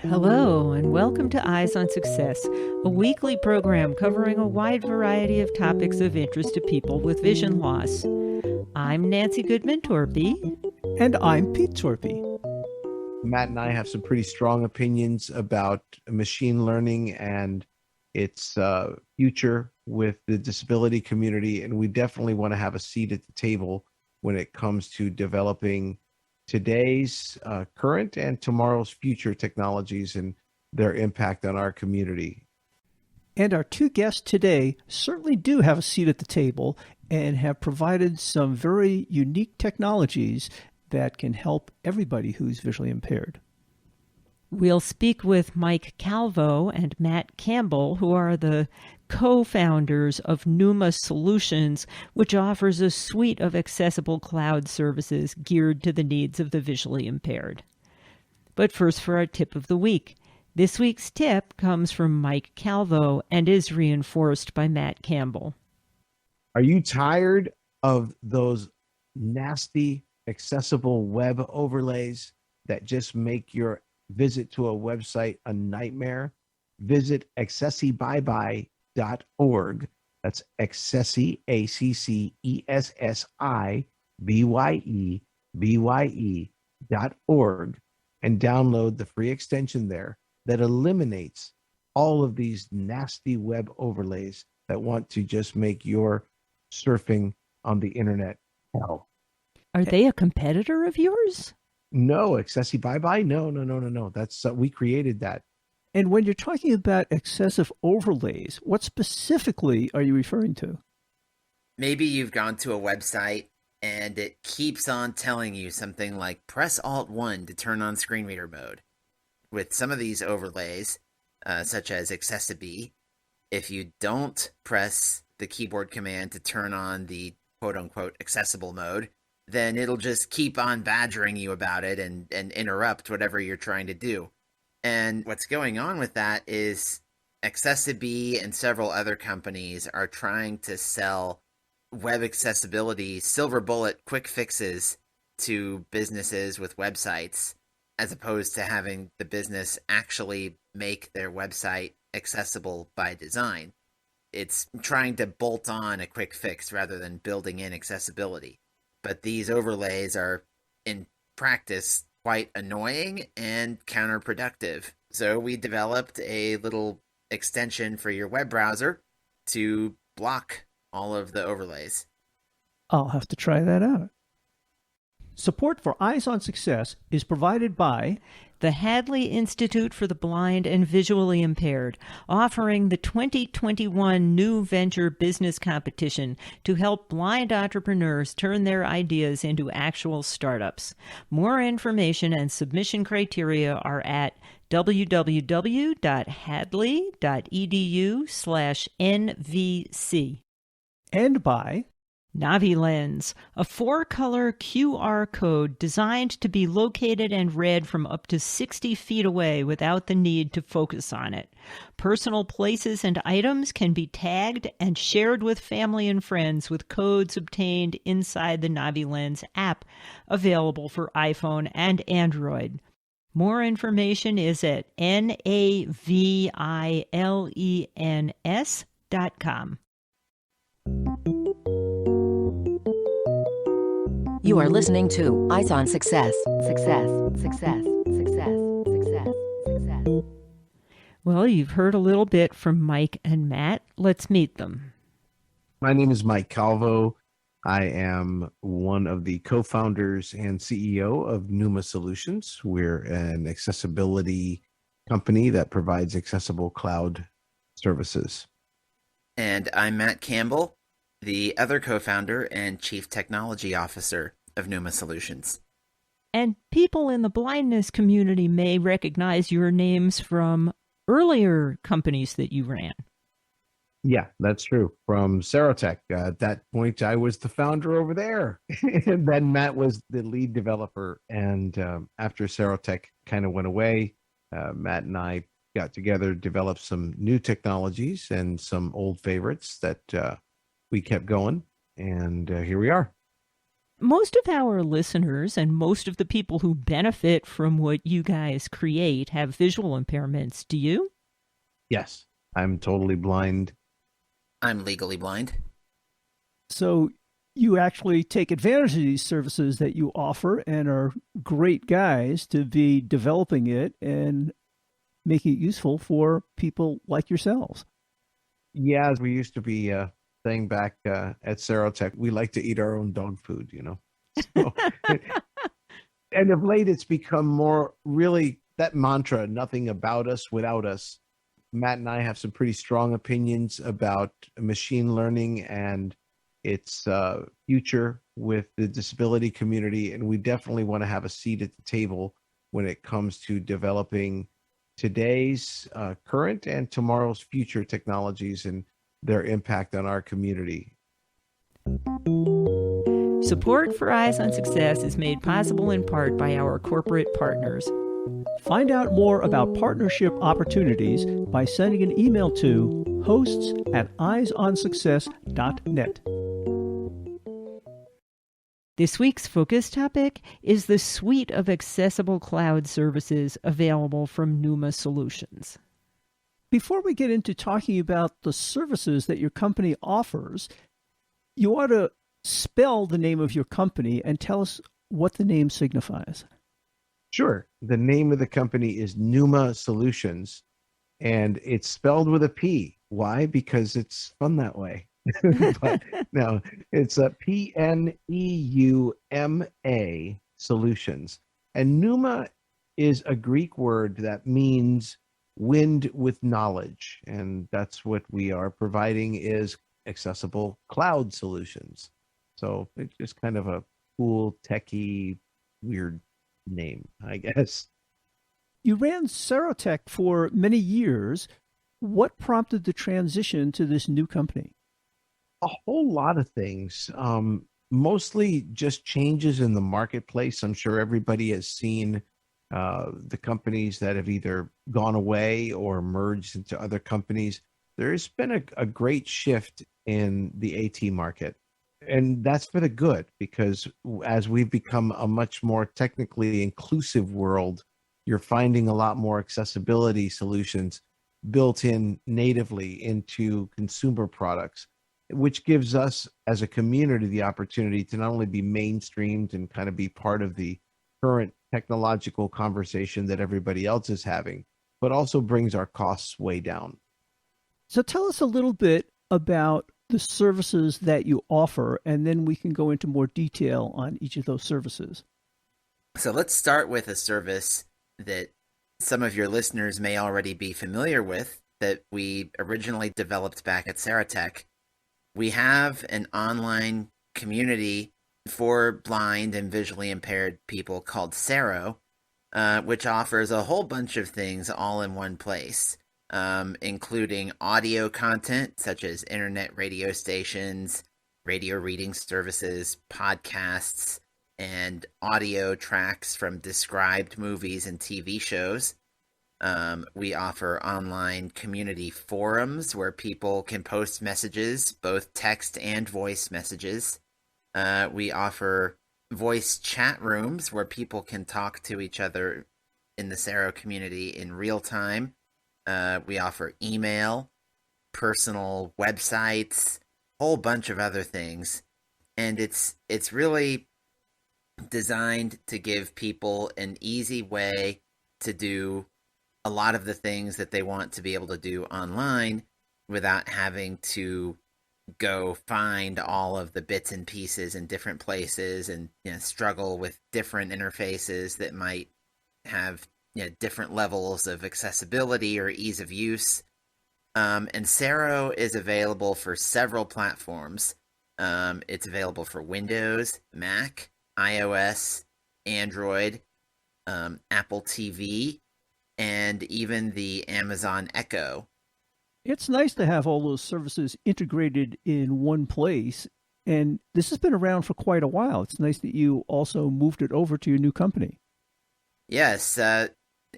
Hello, and welcome to Eyes on Success, a weekly program covering a wide variety of topics of interest to people with vision loss. I'm Nancy Torpey. And I'm Pete Torpey. Matt and I have some pretty strong opinions about machine learning and its future with the disability community, and we definitely want to have a seat at the table when it comes to developing today's current and tomorrow's future technologies and their impact on our community. And our two guests today certainly do have a seat at the table and have provided some very unique technologies that can help everybody who's visually impaired. We'll speak with Mike Calvo and Matt Campbell, who are the co-founders of Pneuma Solutions, which offers a suite of accessible cloud services geared to the needs of the visually impaired. But first, for our tip of the week. This week's tip comes from Mike Calvo and is reinforced by Matt Campbell. Are you tired of those nasty accessible web overlays that just make your visit to a website a nightmare? Visit accessibye.org. That's accessi, accessibye.org, and download the free extension there that eliminates all of these nasty web overlays that want to just make your surfing on the internet hell. Are they a competitor of yours? No, accessibye. No. That's we created that. And when you're talking about excessive overlays, what specifically are you referring to? Maybe you've gone to a website and it keeps on telling you something like press Alt-1 to turn on screen reader mode. With some of these overlays, such as accessibye, if you don't press the keyboard command to turn on the quote-unquote accessible mode, then it'll just keep on badgering you about it and interrupt whatever you're trying to do. And what's going on with that is accessibye and several other companies are trying to sell web accessibility silver bullet quick fixes to businesses with websites, as opposed to having the business actually make their website accessible by design. It's trying to bolt on a quick fix rather than building in accessibility. But these overlays are, in practice, quite annoying and counterproductive. So we developed a little extension for your web browser to block all of the overlays. I'll have to try that out. Support for Eyes on Success is provided by the Hadley Institute for the Blind and Visually Impaired, offering the 2021 New Venture Business Competition to help blind entrepreneurs turn their ideas into actual startups. More information and submission criteria are at www.hadley.edu/NVC. And by NaviLens, a 4-color QR code designed to be located and read from up to 60 feet away without the need to focus on it. Personal places and items can be tagged and shared with family and friends with codes obtained inside the NaviLens app, available for iPhone and Android. More information is at navilens.com. You are listening to Eyes on Success. Success, success, success, success, success. Well, you've heard a little bit from Mike and Matt. Let's meet them. My name is Mike Calvo. I am one of the co-founders and CEO of Pneuma Solutions. We're an accessibility company that provides accessible cloud services. And I'm Matt Campbell, the other co-founder and chief technology officer of Pneuma Solutions. And people in the blindness community may recognize your names from earlier companies that you ran. Yeah, that's true. From Sero. At that point, I was the founder over there. And then Matt was the lead developer. And after Sero kind of went away, Matt and I got together, developed some new technologies and some old favorites that we kept going. And here we are. Most of our listeners and most of the people who benefit from what you guys create have visual impairments. Do you? Yes, I'm totally blind. I'm legally blind. So you actually take advantage of these services that you offer and are great guys to be developing it and making it useful for people like yourselves. Yeah, we used to be saying back at Sero, we like to eat our own dog food, So, and of late, it's become more really that mantra, nothing about us without us. Matt and I have some pretty strong opinions about machine learning and its future with the disability community. And we definitely want to have a seat at the table when it comes to developing today's current and tomorrow's future technologies and their impact on our community. Support for Eyes on Success is made possible in part by our corporate partners. Find out more about partnership opportunities by sending an email to hosts@eyesonsuccess.net. This week's focus topic is the suite of accessible cloud services available from Pneuma Solutions. Before we get into talking about the services that your company offers, you ought to spell the name of your company and tell us what the name signifies. Sure. The name of the company is Pneuma Solutions, and it's spelled with a P. Why? Because it's fun that way. But no, it's a Pneuma Solutions. And Pneuma is a Greek word that means wind with knowledge. And that's what we are providing is accessible cloud solutions. So it's just kind of a cool, techie, weird name, I guess. You ran Serotech for many years. What prompted the transition to this new company? A whole lot of things, mostly just changes in the marketplace. I'm sure everybody has seen the companies that have either gone away or merged into other companies. There's been a great shift in the AT market. And that's for the good, because as we've become a much more technically inclusive world, you're finding a lot more accessibility solutions built in natively into consumer products, which gives us as a community the opportunity to not only be mainstreamed and kind of be part of the current technological conversation that everybody else is having, but also brings our costs way down. So tell us a little bit about the services that you offer, and then we can go into more detail on each of those services. So let's start with a service that some of your listeners may already be familiar with that we originally developed back at Serotech. We have an online community for blind and visually impaired people called Sero, which offers a whole bunch of things all in one place. Including audio content such as internet radio stations, radio reading services, podcasts, and audio tracks from described movies and TV shows. We offer online community forums where people can post messages, both text and voice messages. We offer voice chat rooms where people can talk to each other in the Sero community in real time. We offer email, personal websites, a whole bunch of other things. And it's really designed to give people an easy way to do a lot of the things that they want to be able to do online without having to go find all of the bits and pieces in different places and struggle with different interfaces that might have different levels of accessibility or ease of use. And Sero is available for several platforms. It's available for Windows, Mac, iOS, Android, Apple TV, and even the Amazon Echo. It's nice to have all those services integrated in one place. And this has been around for quite a while. It's nice that you also moved it over to your new company. Yes,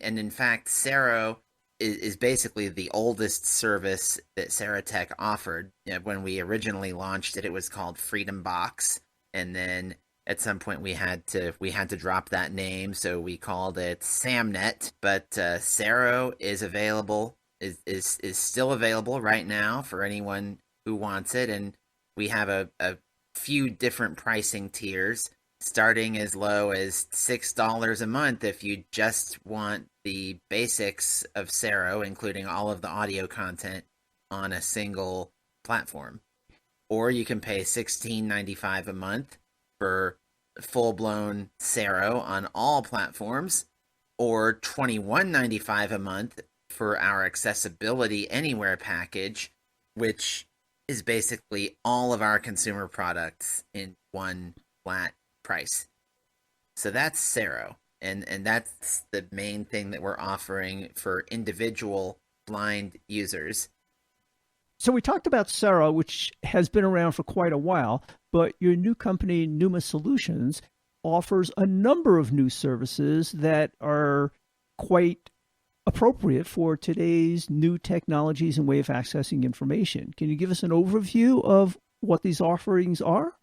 and in fact, Sero is basically the oldest service that Serotech offered. When we originally launched it, it was called Freedom Box, and then At some point we had to drop that name, so we called it Samnet. But Sero is available, is still available right now for anyone who wants it, and we have a few different pricing tiers, starting as low as $6 a month if you just want the basics of Sero, including all of the audio content on a single platform. Or you can pay $16.95 a month for full-blown Sero on all platforms, or $21.95 a month for our Accessibility Anywhere package, which is basically all of our consumer products in one flat price. So that's Sero, and that's the main thing that we're offering for individual blind users. So we talked about Sero, which has been around for quite a while, but your new company, Pneuma Solutions, offers a number of new services that are quite appropriate for today's new technologies and way of accessing information. Can you give us an overview of what these offerings are?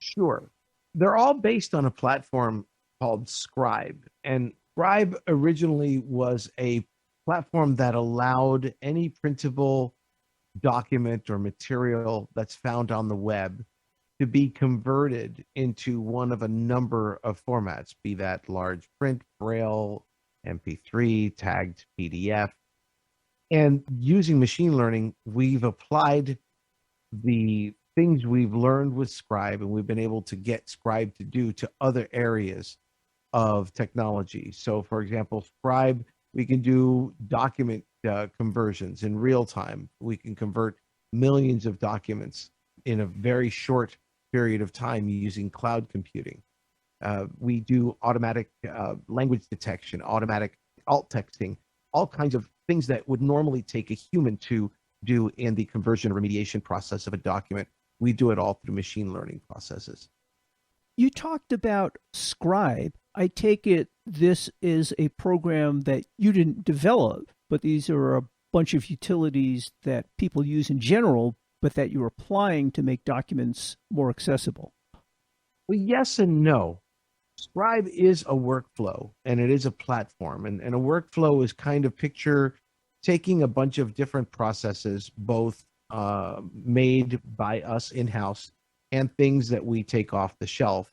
Sure. They're all based on a platform called Scribe. And Scribe originally was a platform that allowed any printable document or material that's found on the web to be converted into one of a number of formats, be that large print, Braille, MP3, tagged PDF. And using machine learning, we've applied the things we've learned with Scribe, and we've been able to get Scribe to do to other areas of technology. So, for example, Scribe, we can do document conversions in real time. We can convert millions of documents in a very short period of time using cloud computing. We do automatic language detection, automatic alt texting, all kinds of things that would normally take a human to do in the conversion remediation process of a document. We do it all through machine learning processes. You talked about Scribe. I take it this is a program that you didn't develop, but these are a bunch of utilities that people use in general, but that you're applying to make documents more accessible. Well, yes and no. Scribe is a workflow, and it is a platform. And a workflow is kind of picture taking a bunch of different processes, both made by us in-house and things that we take off the shelf,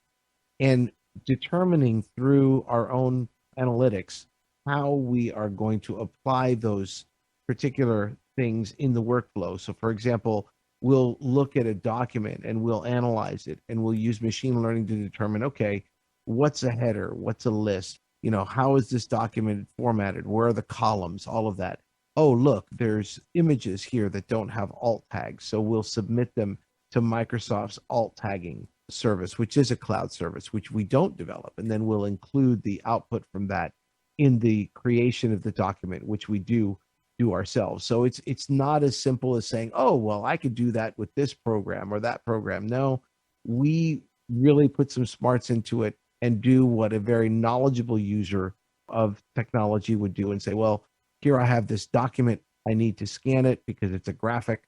and determining through our own analytics how we are going to apply those particular things in the workflow. So, for example, we'll look at a document and we'll analyze it, and we'll use machine learning to determine, okay, what's a header? What's a list? How is this document formatted? Where are the columns? All of that. Oh, look, there's images here that don't have alt tags. So we'll submit them to Microsoft's alt tagging service, which is a cloud service, which we don't develop. And then we'll include the output from that in the creation of the document, which we do ourselves. So it's not as simple as saying, oh, well, I could do that with this program or that program. No, we really put some smarts into it and do what a very knowledgeable user of technology would do and say, well, here I have this document. I need to scan it because it's a graphic.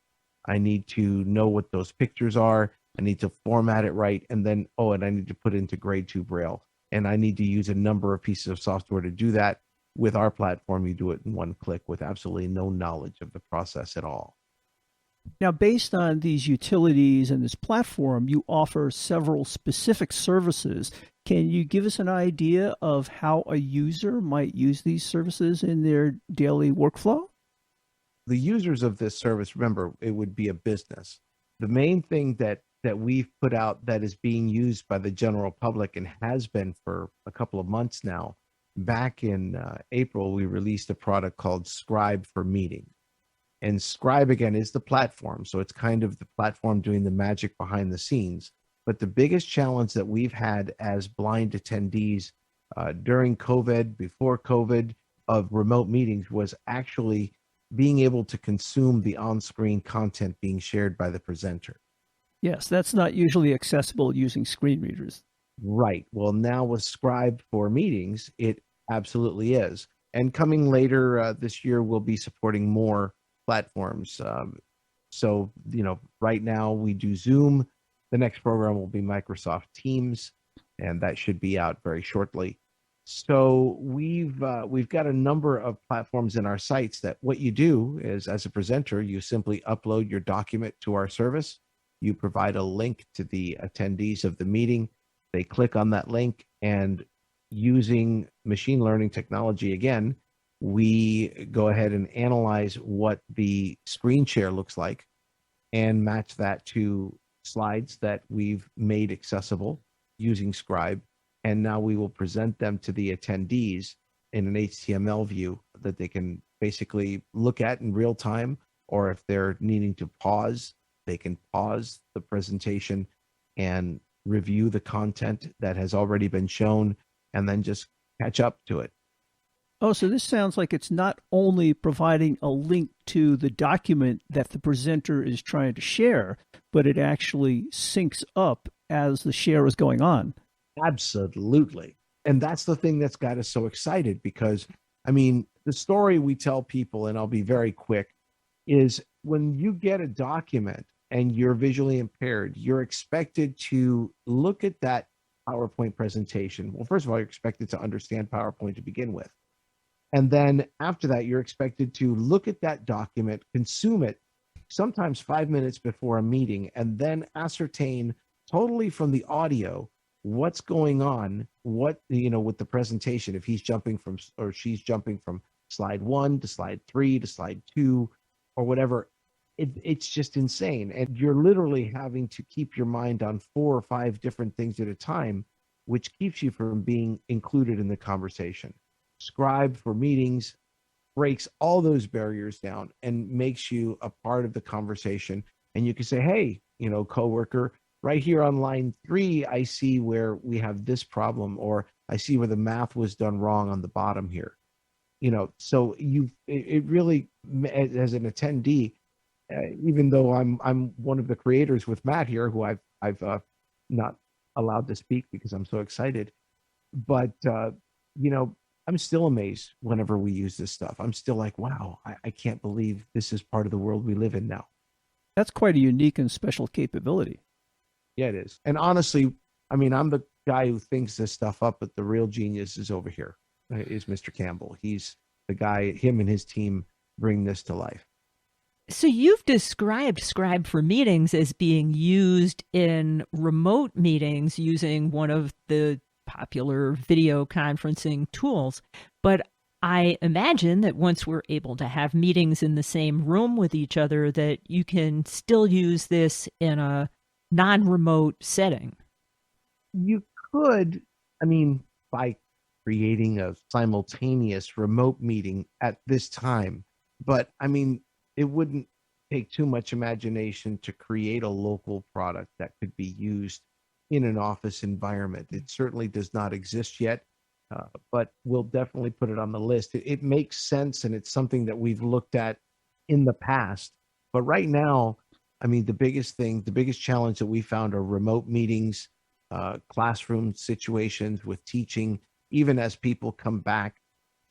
I need to know what those pictures are. I need to format it right. And then, and I need to put it into grade 2 Braille. And I need to use a number of pieces of software to do that. With our platform, you do it in one click with absolutely no knowledge of the process at all. Now, based on these utilities and this platform, you offer several specific services. Can you give us an idea of how a user might use these services in their daily workflow? The users of this service, remember, it would be a business. The main thing that we've put out that is being used by the general public and has been for a couple of months now, back in April, we released a product called Scribe for Meetings. And Scribe, again, is the platform. So it's kind of the platform doing the magic behind the scenes. But the biggest challenge that we've had as blind attendees during COVID, before COVID, of remote meetings was actually being able to consume the on-screen content being shared by the presenter. Yes, that's not usually accessible using screen readers. Right. Well, now with Scribe for Meetings, it absolutely is. And coming later this year, we'll be supporting more platforms. So, right now we do Zoom, The next program will be Microsoft Teams, and that should be out very shortly. So we've got a number of platforms in our sites that what you do is, as a presenter, you simply upload your document to our service. You provide a link to the attendees of the meeting. They click on that link, and using machine learning technology again, we go ahead and analyze what the screen share looks like and match that to slides that we've made accessible using Scribe. And now we will present them to the attendees in an HTML view that they can basically look at in real time, or if they're needing to pause, they can pause the presentation and review the content that has already been shown and then just catch up to it. Oh, so this sounds like it's not only providing a link to the document that the presenter is trying to share, but it actually syncs up as the share is going on. Absolutely. And that's the thing that's got us so excited, because, I mean, the story we tell people, and I'll be very quick, is when you get a document and you're visually impaired, you're expected to look at that PowerPoint presentation. Well, first of all, you're expected to understand PowerPoint to begin with. And then after that, you're expected to look at that document, consume it, sometimes 5 minutes before a meeting, and then ascertain totally from the audio what's going on, with the presentation, if he's jumping from, or she's jumping from slide 1 to slide 3 to slide 2 or whatever. It's just insane. And you're literally having to keep your mind on 4 or 5 different things at a time, which keeps you from being included in the conversation. Scribe for meetings breaks all those barriers down and makes you a part of the conversation. And you can say, hey, coworker, right here on line 3, I see where we have this problem, or I see where the math was done wrong on the bottom here. So it really, as an attendee, even though I'm one of the creators with Matt here, who I've not allowed to speak because I'm so excited, but I'm still amazed whenever we use this stuff. I'm still like, wow, I can't believe this is part of the world we live in now. That's quite a unique and special capability. Yeah, it is. And honestly, I mean, I'm the guy who thinks this stuff up, but the real genius is over here, is Mr. Campbell. He's the guy, him and his team bring this to life. So you've described Scribe for Meetings as being used in remote meetings using one of the popular video conferencing tools. But I imagine that once we're able to have meetings in the same room with each other, that you can still use this in a non-remote setting. You could, by creating a simultaneous remote meeting at this time, but it wouldn't take too much imagination to create a local product that could be used in an office environment. It certainly does not exist yet, but we'll definitely put it on the list. It makes sense, and it's something that we've looked at in the past. But right now, the biggest challenge that we found are remote meetings, classroom situations with teaching, even as people come back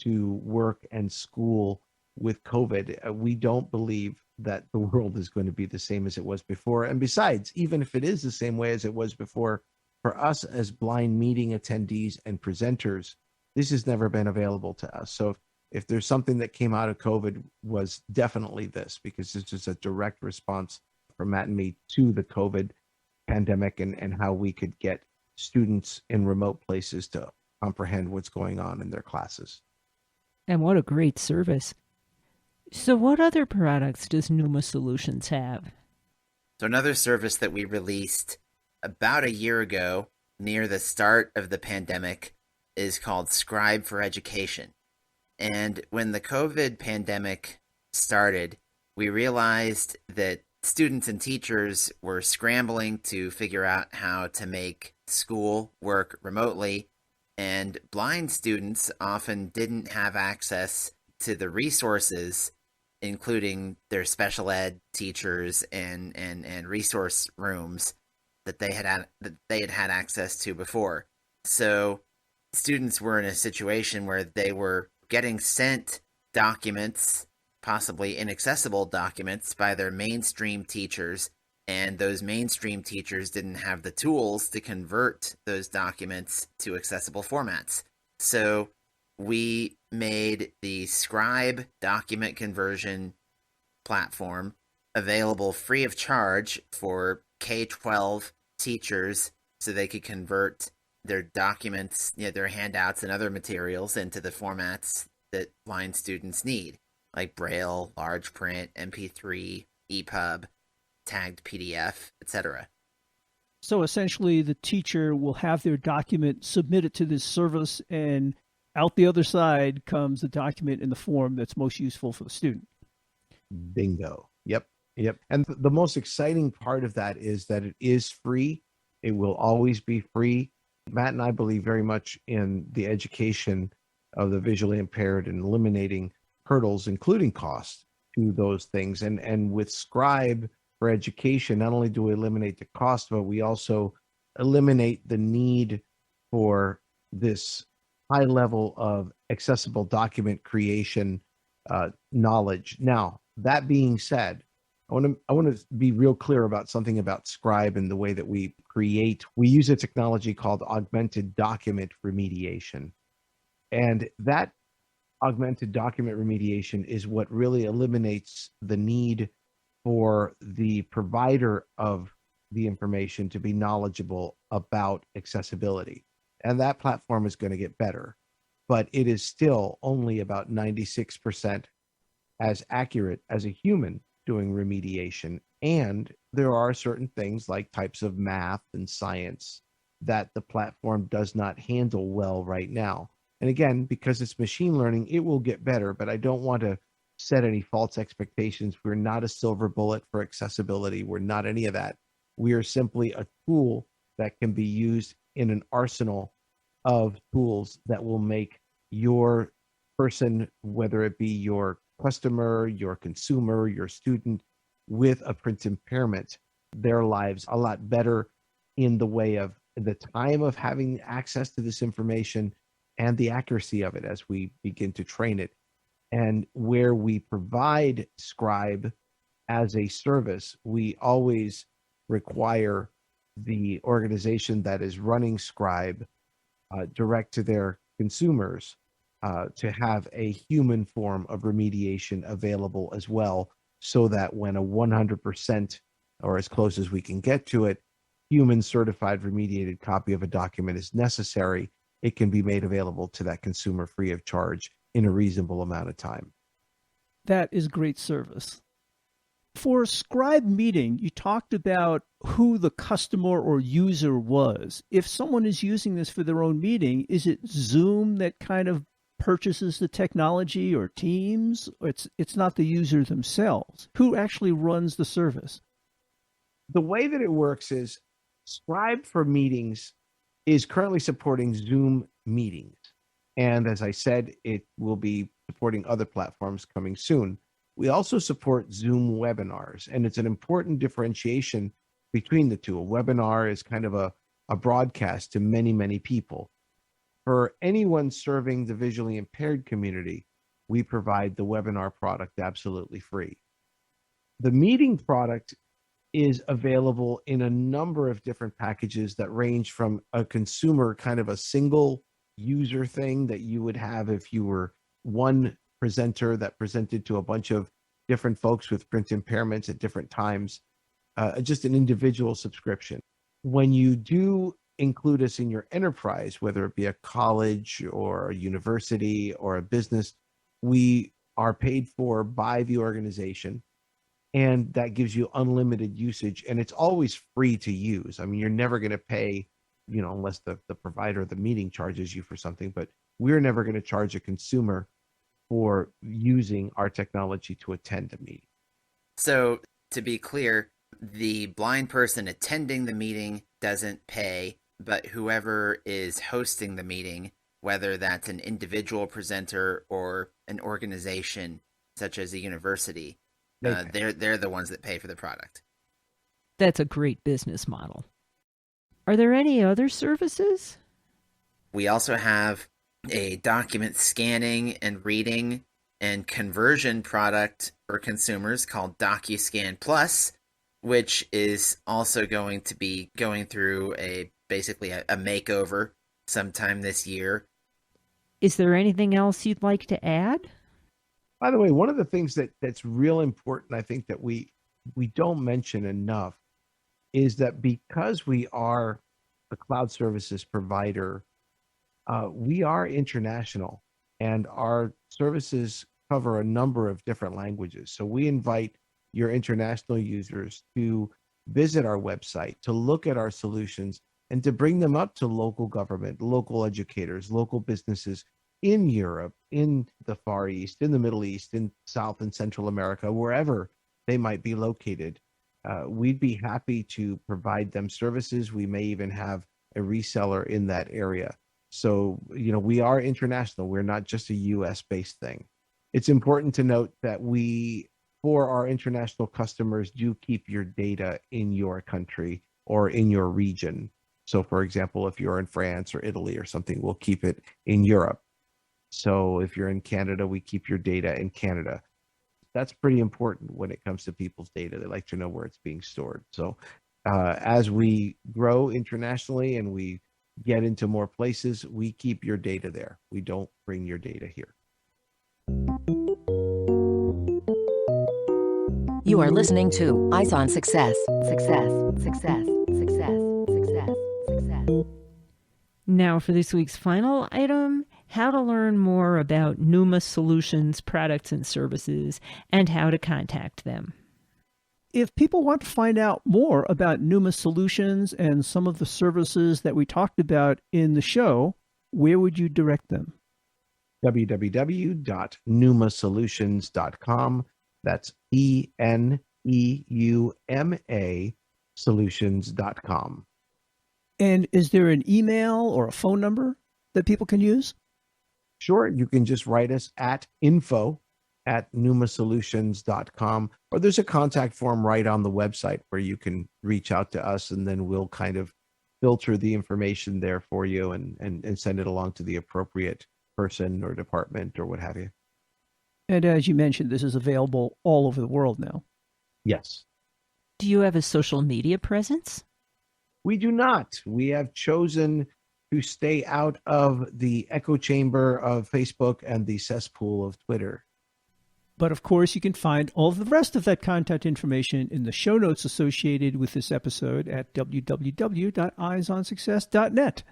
to work and school with COVID. We don't believe that the world is going to be the same as it was before. And besides, even if it is the same way as it was before, for us as blind meeting attendees and presenters, this has never been available to us. So if there's something that came out of COVID, was definitely this, because this is a direct response from Matt and me to the COVID pandemic and how we could get students in remote places to comprehend what's going on in their classes. And what a great service. So what other products does Pneuma Solutions have? So another service that we released about a year ago, near the start of the pandemic, is called Scribe for Education. And when the COVID pandemic started, we realized that students and teachers were scrambling to figure out how to make school work remotely, and blind students often didn't have access to the resources, including their special ed teachers and resource rooms that they had access to before. So students were in a situation where they were getting sent documents, possibly inaccessible documents, by their mainstream teachers, and those mainstream teachers didn't have the tools to convert those documents to accessible formats. So we made the Scribe document conversion platform available free of charge for K-12 teachers so they could convert their documents, their handouts and other materials into the formats that blind students need, like Braille, large print, MP3, EPUB, tagged PDF, etc. So essentially, the teacher will have their document submitted to this service, and out the other side comes the document in the form that's most useful for the student. Bingo. Yep. And the most exciting part of that is that it is free. It will always be free. Matt and I believe very much in the education of the visually impaired and eliminating hurdles, including cost, to those things. And with Scribe for education, not only do we eliminate the cost, but we also eliminate the need for this high level of accessible document creation knowledge. Now, that being said, I want to be real clear about something about Scribe and the way that we create. We use a technology called augmented document remediation. And that augmented document remediation is what really eliminates the need for the provider of the information to be knowledgeable about accessibility. And that platform is going to get better, but it is still only about 96% as accurate as a human doing remediation. And there are certain things like types of math and science that the platform does not handle well right now. And again, because it's machine learning, it will get better, but I don't want to set any false expectations. We're not a silver bullet for accessibility. We're not any of that. We are simply a tool that can be used in an arsenal of tools that will make your person, whether it be your customer, your consumer, your student with a print impairment, their lives a lot better in the way of the time of having access to this information and the accuracy of it as we begin to train it. And where we provide Scribe as a service, we always require the organization that is running Scribe direct to their consumers to have a human form of remediation available as well, so that when a 100% or as close as we can get to it, human certified remediated copy of a document is necessary, it can be made available to that consumer free of charge in a reasonable amount of time. That is great service. For Scribe Meeting, you talked about who the customer or user was. If someone is using this for their own meeting, is it Zoom that kind of purchases the technology, or Teams? It's not the user themselves. Who actually runs the service? The way that it works is Scribe for Meetings is currently supporting Zoom meetings. And as I said, it will be supporting other platforms coming soon. We also support Zoom webinars, and it's an important differentiation between the two. A webinar is kind of a broadcast to many, many people. For anyone serving the visually impaired community, we provide the webinar product absolutely free. The meeting product is available in a number of different packages that range from a consumer, kind of a single user thing that you would have if you were one presenter that presented to a bunch of different folks with print impairments at different times, just an individual subscription. When you do include us in your enterprise, whether it be a college or a university or a business, we are paid for by the organization, and that gives you unlimited usage, and it's always free to use. I mean, you're never going to pay, unless the provider of the meeting charges you for something, but we're never going to charge a consumer for using our technology to attend a meeting. So to be clear, the blind person attending the meeting doesn't pay, but whoever is hosting the meeting, whether that's an individual presenter or an organization such as a university, they're the ones that pay for the product. That's a great business model. Are there any other services? We also have a document scanning and reading and conversion product for consumers called DocuScan Plus. which is also going to be going through basically a makeover sometime this year. Is there anything else you'd like to add? By the way, one of the things that's real important, I think, that we don't mention enough is that because we are a cloud services provider, we are international, and our services cover a number of different languages. So we invite your international users to visit our website, to look at our solutions, and to bring them up to local government, local educators, local businesses in Europe, in the Far East, in the Middle East, in South and Central America, wherever they might be located. We'd be happy to provide them services. We may even have a reseller in that area. So, we are international. We're not just a US-based thing. It's important to note that we, for our international customers, do keep your data in your country or in your region. So, for example, if you're in France or Italy or something, we'll keep it in Europe. So if you're in Canada, we keep your data in Canada. That's pretty important when it comes to people's data. They like to know where it's being stored. So as we grow internationally and we get into more places, we keep your data there. We don't bring your data here. You are listening to Eyes on Success. Success, success, success, success, success. Now for this week's final item, how to learn more about Pneuma Solutions products and services and how to contact them. If people want to find out more about Pneuma Solutions and some of the services that we talked about in the show, where would you direct them? www.pneumasolutions.com. That's ENEUMA solutions.com. And is there an email or a phone number that people can use? Sure. You can just write us at info@pneumasolutions.com, or there's a contact form right on the website where you can reach out to us, and then we'll kind of filter the information there for you and send it along to the appropriate person or department or what have you. And as you mentioned, this is available all over the world now. Yes. Do you have a social media presence? We do not. We have chosen to stay out of the echo chamber of Facebook and the cesspool of Twitter. But of course, you can find all of the rest of that contact information in the show notes associated with this episode at www.eyesonsuccess.net.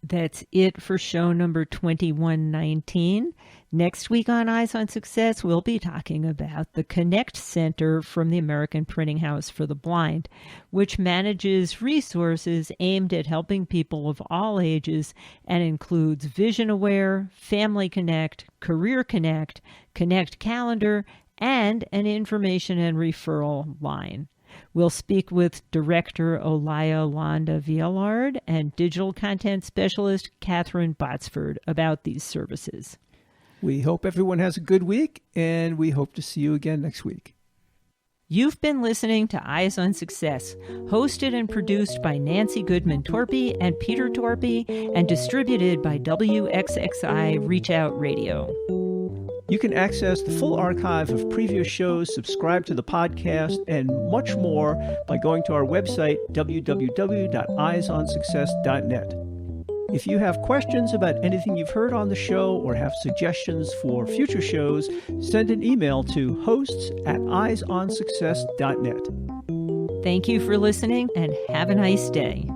That's it for show number 2119. Next week on Eyes on Success, we'll be talking about the Connect Center from the American Printing House for the Blind, which manages resources aimed at helping people of all ages and includes Vision Aware, Family Connect, Career Connect, Connect Calendar, and an information and referral line. We'll speak with Director Olaya Londa Viallard and Digital Content Specialist Catherine Botsford about these services. We hope everyone has a good week, and we hope to see you again next week. You've been listening to Eyes on Success, hosted and produced by Nancy Goodman Torpey and Peter Torpey, and distributed by WXXI Reach Out Radio. You can access the full archive of previous shows, subscribe to the podcast, and much more by going to our website, www.eyesonsuccess.net. If you have questions about anything you've heard on the show or have suggestions for future shows, send an email to hosts@eyesonsuccess.net. Thank you for listening and have a nice day.